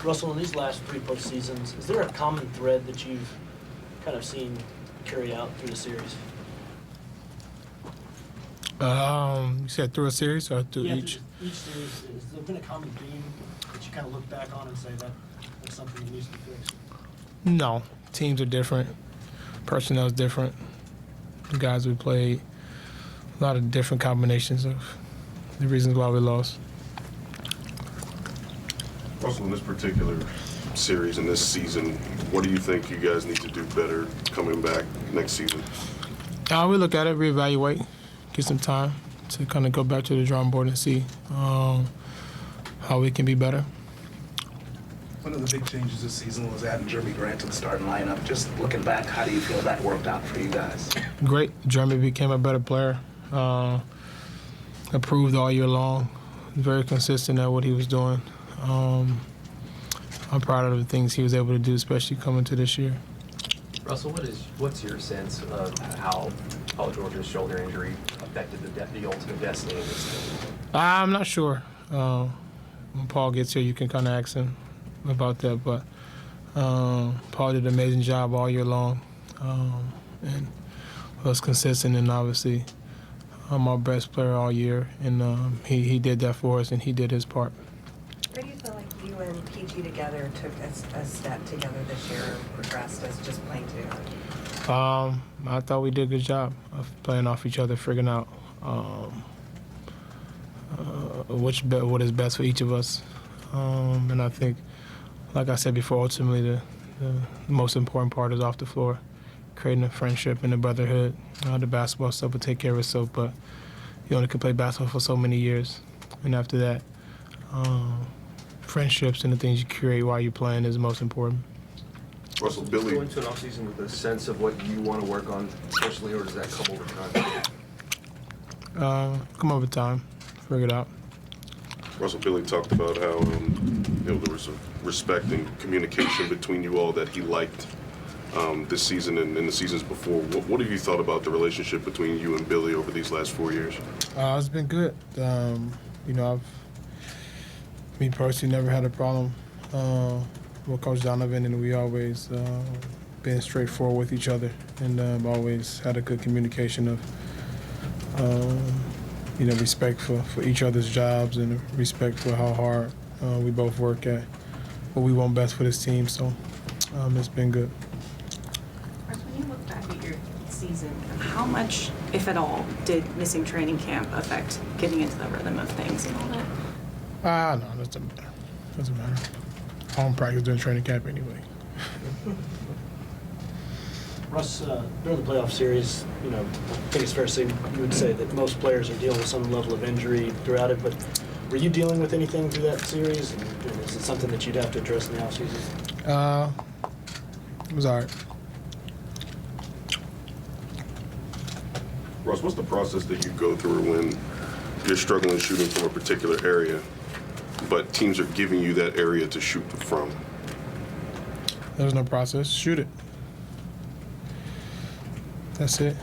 Russell, in these last 3 postseasons, is there a common thread that you've kind of seen carry out through the series? You said through a series or through each? Each series, has there been a common theme that you kind of look back on and say that's something that needs to be fixed? No. Teams are different. Personnel is different. The guys we played, a lot of different combinations of the reasons why we lost. Russell, in this particular series and this season, what do you think you guys need to do better coming back next season? We look at it, reevaluate, get some time to kind of go back to the drawing board and see how we can be better. One of the big changes this season was adding Jeremy Grant to the starting lineup. Just looking back, how do you feel that worked out for you guys? Great. Jeremy became a better player. Improved all year long. Very consistent at what he was doing. I'm proud of the things he was able to do, especially coming to this year. Russell, what's your sense of how Paul George's shoulder injury affected the ultimate destiny of this team? I'm not sure. When Paul gets here, you can kind of ask him about that. But Paul did an amazing job all year long and was consistent and obviously our best player all year. And he did that for us, and he did his part. Where do you feel like you and PG together took a step together this year or progressed as just playing together? I thought we did a good job of playing off each other, figuring out what is best for each of us. And I think, like I said before, ultimately the most important part is off the floor, creating a friendship and a brotherhood. The basketball stuff will take care of itself, but you only can play basketball for so many years. And after that, friendships and the things you create while you're playing is the most important. Russell, Billy. Go into an offseason with a sense of what you want to work on personally, or does that come over time? Come over time, figure it out. Russell, Billy talked about how there was a respect and communication between you all that he liked this season and in the seasons before. What have you thought about the relationship between you and Billy over these last 4 years? It's been good. Me personally never had a problem with Coach Donovan, and we always been straightforward with each other, and always had a good communication of respect for each other's jobs and respect for how hard we both work at what we want best for this team. So it's been good. When you look back at your season, how much, if at all, did missing training camp affect getting into the rhythm of things and all that? No, that doesn't matter. Doesn't matter. Home practice during training camp anyway. Russ, during the playoff series, I think it's fair to say you would say that most players are dealing with some level of injury throughout it, but were you dealing with anything through that series? And is it something that you'd have to address in the offseason? It was all right. Russ, what's the process that you go through when you're struggling shooting from a particular area, but teams are giving you that area to shoot from? There's no process. Shoot it. That's it.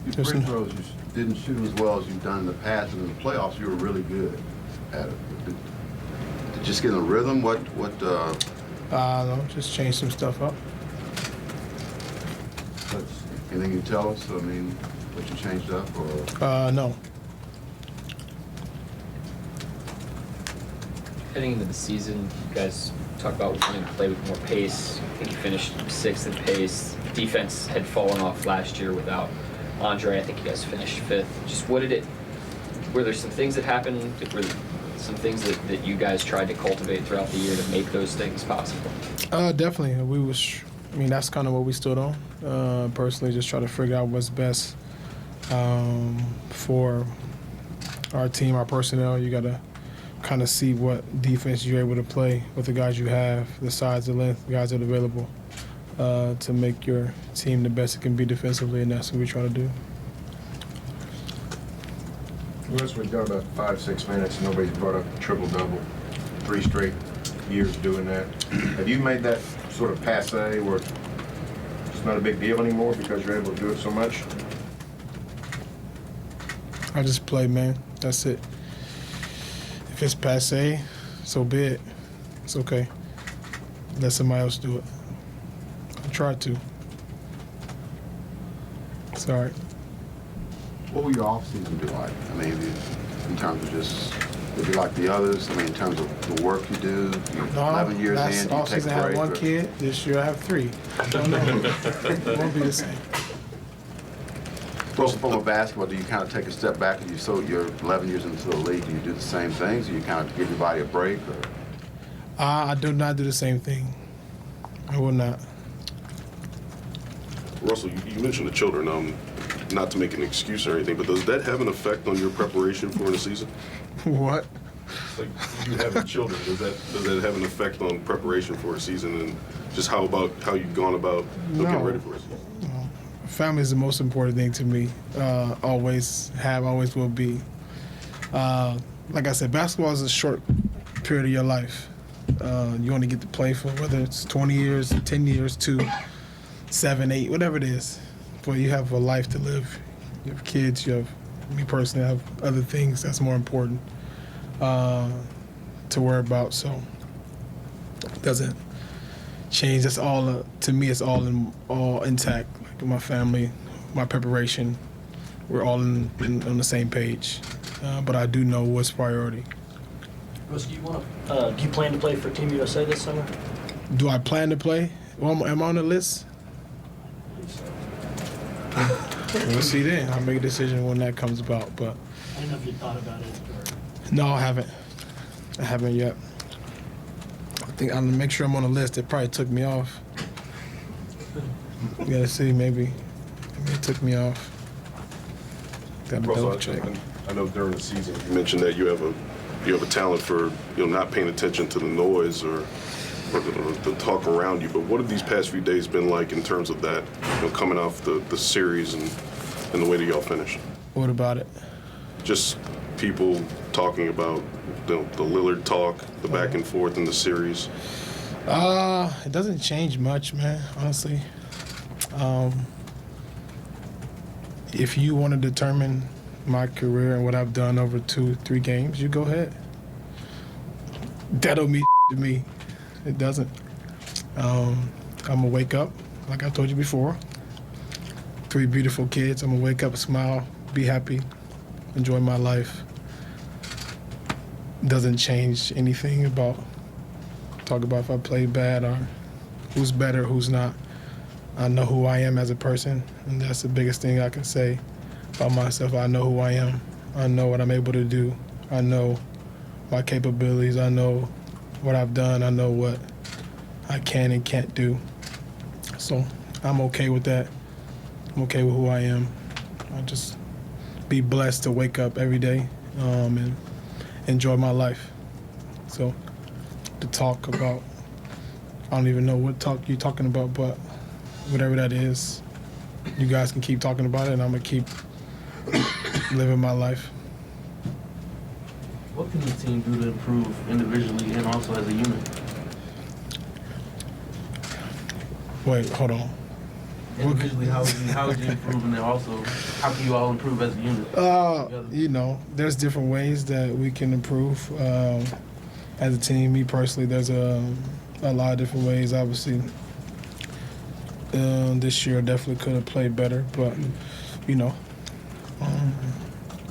Your free throws, you didn't shoot as well as you've done in the past, and in the playoffs, you were really good at it. Did you just get in a rhythm? No, just change some stuff up. Anything you tell us? What you changed up, or? No. Heading into the season, you guys talk about wanting to play with more pace. I think you finished 6th in pace. Defense had fallen off last year without Andre. I think you guys finished 5th. Just were there some things that happened? Were there some things that you guys tried to cultivate throughout the year to make those things possible? Definitely. That's kind of what we stood on. Personally, just try to figure out what's best for our team, our personnel. You got to kind of see what defense you're able to play with the guys you have, the size, the length, the guys that are available to make your team the best it can be defensively, and that's what we try to do. Once we've done about 5-6 minutes, and nobody's brought up a triple-double. 3 straight years doing that. Have you made that sort of passe where it's not a big deal anymore because you're able to do it so much? I just play, man. That's it. If it's passe, so be it. It's okay. Let somebody else do it. I tried to. It's all right. What will your off-season be like? I mean, in terms of just, will it be like the others? I mean, in terms of the work you do, you're 11 years last in, do you take offseason a I had break? one or- kid. This year I have 3. I don't know. It won't be the same. Well, from a basketball, do you kind of take a step back and you're 11 years into the league, do you do the same things? Do you kind of give your body a break? Or? I do not do the same thing. I will not. Russell, you mentioned the children. Not to make an excuse or anything, but does that have an effect on your preparation for the season? What? Like you having children, does that have an effect on preparation for a season, and just how you've gone about looking No. ready for a season? Family is the most important thing to me. Always have, always will be. Like I said, basketball is a short period of your life. You only get to play for whether it's 20 years, 10 years, 2, 7, 8, whatever it is. But you have a life to live. You have kids. You have, me personally, I have other things that's more important to worry about. So it doesn't change. That's all. To me, it's all intact. Like my family, my preparation, we're all on the same page. But I do know what's priority. Russ, do you plan to play for Team USA this summer? Do I plan to play? Well, am I on the list? We'll see then. I'll make a decision when that comes about. But I don't know if you thought about it. Or... no, I haven't. I haven't yet. I think I'll make sure I'm on the list. It probably took me off. You gotta see, maybe it took me off. Gotta Russell, double check. I know during the season you mentioned that you have a talent for not paying attention to the noise or the talk around you. But what have these past few days been like in terms of that, coming off the series and the way that y'all finished? What about it? Just people talking about the Lillard talk, the back and forth in the series. It doesn't change much, man, honestly. If you want to determine my career and what I've done over 2-3 games, you go ahead. That don't mean to me. It doesn't. I'm gonna wake up, like I told you before. 3 beautiful kids. I'm gonna wake up, smile, be happy, enjoy my life. Doesn't change anything about talk about if I played bad or who's better, who's not. I know who I am as a person, and that's the biggest thing I can say about myself. I know who I am. I know what I'm able to do. I know my capabilities. I know what I've done. I know what I can and can't do. So I'm okay with that. I'm okay with who I am. I just be blessed to wake up every day and enjoy my life. So to talk about, I don't even know what talk you're talking about, but whatever that is, you guys can keep talking about it, and I'm gonna keep living my life. What can the team do to improve individually and also as a unit? Wait, hold on. Individually, how would you improve, and then also, how can you all improve as a unit? There's different ways that we can improve as a team. Me personally, there's a lot of different ways. Obviously, this year I definitely could have played better, but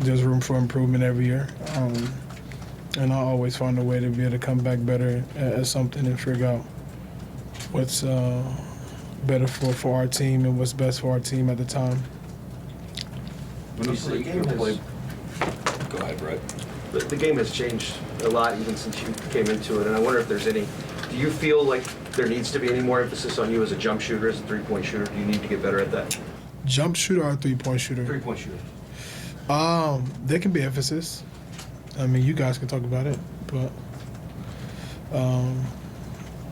there's room for improvement every year. And I'll always find a way to be able to come back better at something and figure out what's better for our team and what's best for our team at the time. When you say you play, Go ahead, Brett. the game has changed a lot even since you came into it, and I wonder if there's any. Do you feel like there needs to be any more emphasis on you as a jump shooter, as a three-point shooter? Do you need to get better at that? Jump shooter or three-point shooter? Three-point shooter. There can be emphasis. I mean, you guys can talk about it, but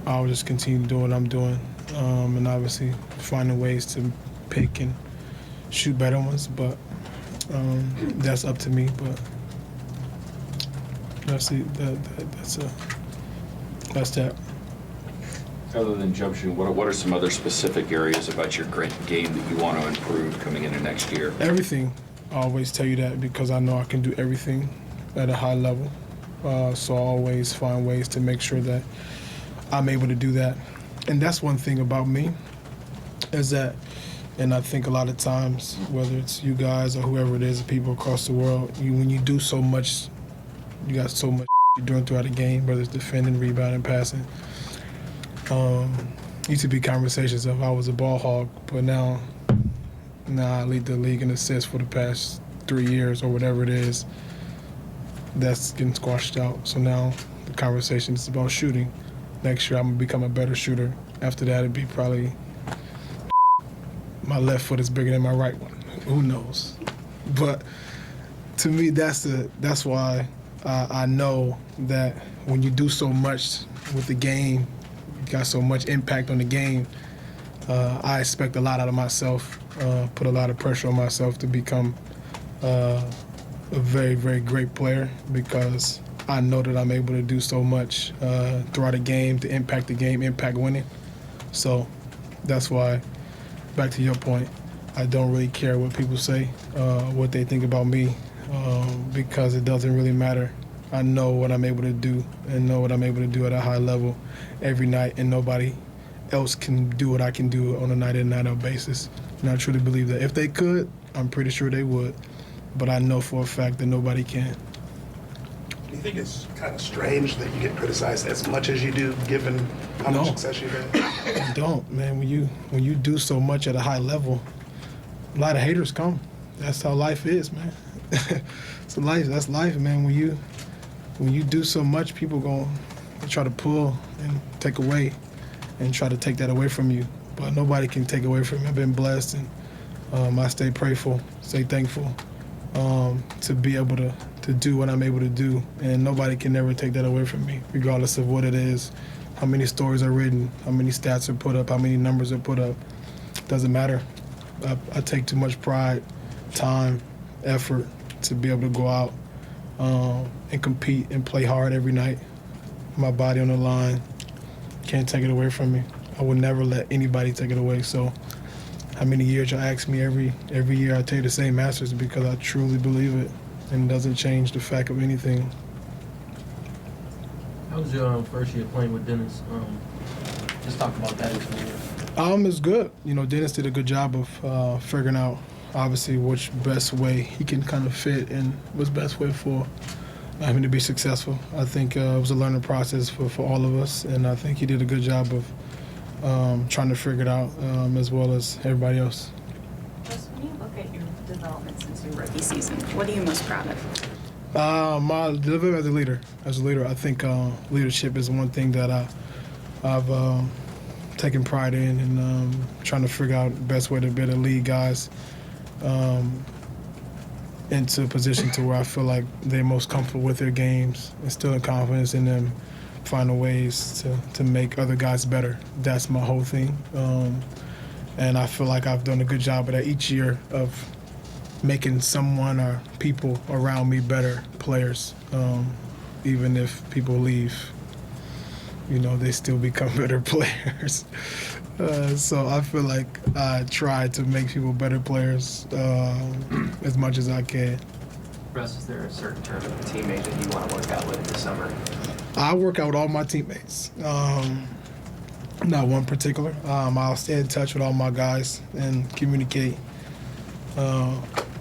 I'll just continue doing what I'm doing, and obviously finding ways to pick and shoot better ones. But that's up to me. But that's that. Other than jump shooting, what are some other specific areas about your game that you want to improve coming into next year? Everything. I always tell you that because I know I can do everything at a high level. So I always find ways to make sure that I'm able to do that. And that's one thing about me is that, and I think a lot of times, whether it's you guys or whoever it is, people across the world, when you do so much, you got so much you're doing throughout a game, whether it's defending, rebounding, passing. Used to be conversations of I was a ball hog, but now I lead the league in assists for the past 3 years or whatever it is. That's getting squashed out. So now the conversation is about shooting. Next year I'm gonna become a better shooter. After that it'd be probably my left foot is bigger than my right one. Who knows? But to me that's why I know that when you do so much with the game, you got so much impact on the game, I expect a lot out of myself, put a lot of pressure on myself to become a very, very great player, because I know that I'm able to do so much throughout a game to impact the game, impact winning. So that's why, back to your point, I don't really care what people say, what they think about me, because it doesn't really matter. I know what I'm able to do and know what I'm able to do at a high level every night, and nobody else can do what I can do on a night-in, night-out basis. And I truly believe that if they could, I'm pretty sure they would. But I know for a fact that nobody can. Do you think it's kind of strange that you get criticized as much as you do, given how much success you've had? I don't, man. When you do so much at a high level, a lot of haters come. That's how life is, man. That's life, man. When you do so much, people gonna try to pull and take away and try to take that away from you. But nobody can take away from me. I've been blessed, and I stay prayerful, stay thankful to be able to do what I'm able to do. And nobody can never take that away from me, regardless of what it is, how many stories are written, how many stats are put up, how many numbers are put up. Doesn't matter. I take too much pride, time, effort to be able to go out and compete and play hard every night. My body on the line. Can't take it away from me. I would never let anybody take it away. So how many years y'all ask me every year I take the same masters, because I truly believe it, and it doesn't change the fact of anything. How was your first year playing with Dennis? Just talk about that experience. It's good. Dennis did a good job of figuring out, obviously, which best way he can kind of fit and what's best way for him to be successful. I think it was a learning process for all of us, and I think he did a good job of trying to figure it out as well as everybody else. Russ, when you look at your development since your rookie season, what are you most proud of? My delivery as a leader. I think leadership is one thing that I've taken pride in, and trying to figure out the best way to better lead guys into a position to where I feel like they're most comfortable with their games, instilling confidence in them, finding ways to make other guys better. That's my whole thing. And I feel like I've done a good job of that each year, of making someone or people around me better players. Even if people leave, they still become better players. So I feel like I try to make people better players as much as I can. Russ, is there a certain term of teammate that you want to work out with this summer? I work out with all my teammates. Not one particular. I'll stay in touch with all my guys and communicate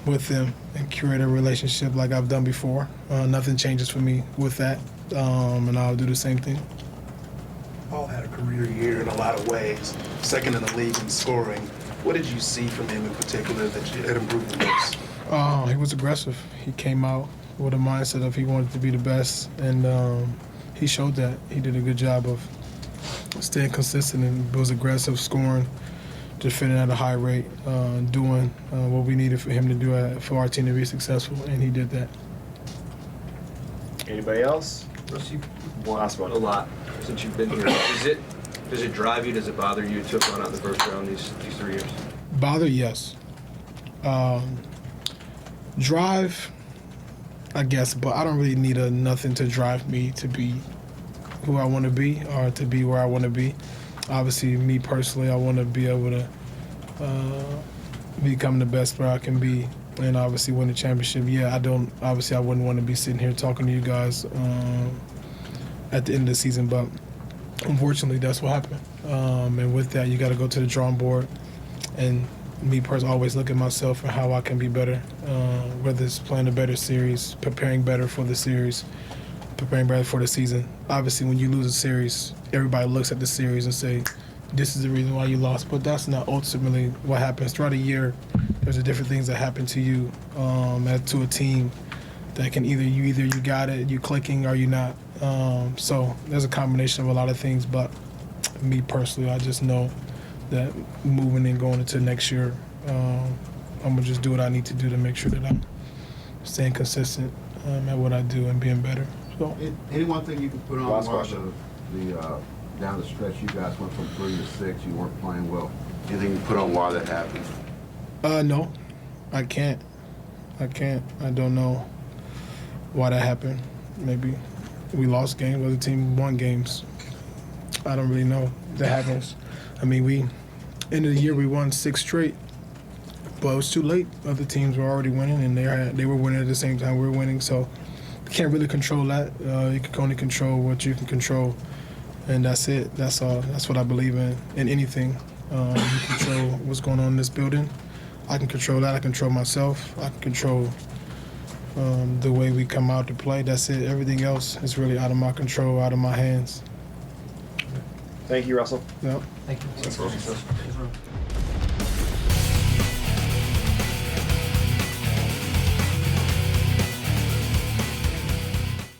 with them and curate a relationship like I've done before. Nothing changes for me with that, and I'll do the same thing. Paul had a career year in a lot of ways, second in the league in scoring. What did you see from him in particular that had improved the most? He was aggressive. He came out with a mindset of he wanted to be the best, and he showed that. He did a good job of staying consistent and was aggressive, scoring, defending at a high rate, doing what we needed for him to do for our team to be successful, and he did that. Anybody else? Russ, you've lost one a lot since you've been here. Does it drive you? Does it bother you to have gone out in the first round these 3 years? Bother, yes. Drive, I guess, but I don't really need nothing to drive me to be who I want to be or to be where I want to be. Obviously, me personally, I want to be able to become the best player I can be and obviously win the championship. Yeah, I wouldn't want to be sitting here talking to you guys at the end of the season, but unfortunately, that's what happened. And with that, you got to go to the drawing board. And me personally, always look at myself and how I can be better, whether it's playing a better series, preparing better for the series, preparing better for the season. Obviously, when you lose a series, everybody looks at the series and say, this is the reason why you lost. But that's not ultimately what happens. Throughout a year, there's different things that happen to you, to a team that can either you got it, you clicking, or you not. So there's a combination of a lot of things. But me personally, I just know that moving and going into next year, I'm gonna just do what I need to do to make sure that I'm staying consistent at what I do and being better. So, Any one thing you can put on Last while question. the down the stretch you guys went from 3 to 6, you weren't playing well. Anything you put on why that happened? no, I can't. I don't know why that happened. Maybe we lost games, other team won games. I don't really know. That happens. I mean, end of the year we won 6 straight, but it was too late. Other teams were already winning, and they were winning at the same time we were winning. So you can't really control that. You can only control what you can control, and that's it. That's all. That's what I believe in anything. You control what's going on in this building. I can control that. I control myself. I can control the way we come out to play. That's it. Everything else is really out of my control, out of my hands. Thank you, Russell. Yep. Thank you. Thanks, Russell. Thanks, Russell.